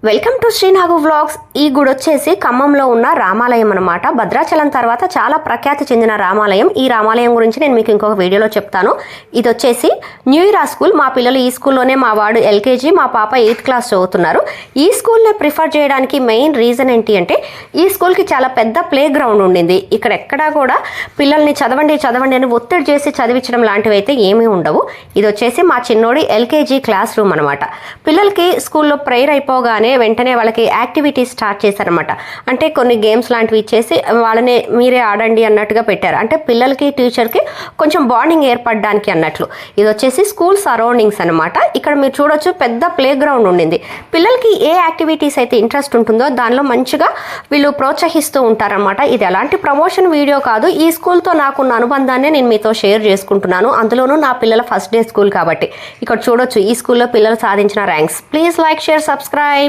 Welcome to శ్రీనాగు vlogs. ఈ గుడి వచ్చేసి ఖమ్మంలో ఉన్న రామాలయం అనమాట. భద్రాచలం తర్వాత చాలా ప్రఖ్యాతి చెందిన రామాలయం. ఈ రామాలయం గురించి నేను మీకు ఇంకొక వీడియోలో చెప్తాను. ఇది వచ్చేసి న్యూ ఇయర్ స్కూల్. మా పిల్లలు ఈ స్కూల్లోనే, మా వాడు ఎల్కేజీ, మా పాప 8th క్లాస్ చదువుతున్నారు. ఈ స్కూల్ని ప్రిఫర్ చేయడానికి మెయిన్ రీజన్ ఏంటి అంటే, ఈ స్కూల్కి చాలా పెద్ద ప్లే గ్రౌండ్ ఉండింది. ఇక్కడ ఎక్కడా కూడా పిల్లల్ని చదవండి చదవండి అని ఒత్తిడి చేసి చదివించడం లాంటివి అయితే ఏమీ ఉండవు. ఇది వచ్చేసి మా చిన్నోడి ఎల్కేజీ క్లాస్ రూమ్ అనమాట. పిల్లలకి స్కూల్లో ప్రేయర్ అయిపోగానే వెంటనే వాళ్ళకి యాక్టివిటీస్ స్టార్ట్ చేశారనమాట. అంటే కొన్ని గేమ్స్ లాంటివి ఇచ్చేసి వాళ్ళని మీరే ఆడండి అన్నట్టుగా పెట్టారు. అంటే పిల్లలకి టీచర్కి కొంచెం బాండింగ్ ఏర్పడడానికి అన్నట్లు. ఇది వచ్చేసి స్కూల్ సరౌండింగ్స్ అనమాట. ఇక్కడ మీరు చూడొచ్చు, పెద్ద ప్లే గ్రౌండ్ ఉండింది. పిల్లలకి ఏ యాక్టివిటీస్ అయితే ఇంట్రెస్ట్ ఉంటుందో దానిలో మంచిగా వీళ్ళు ప్రోత్సహిస్తూ ఉంటారనమాట. ఇది ఎలాంటి ప్రమోషన్ వీడియో కాదు. ఈ స్కూల్తో నాకున్న అనుబంధాన్ని నేను మీతో షేర్ చేసుకుంటున్నాను. అందులోనూ నా పిల్లల ఫస్ట్ డే స్కూల్ కాబట్టి. ఇక్కడ చూడొచ్చు, ఈ స్కూల్లో పిల్లలు సాధించిన ranks. Please like, share, subscribe.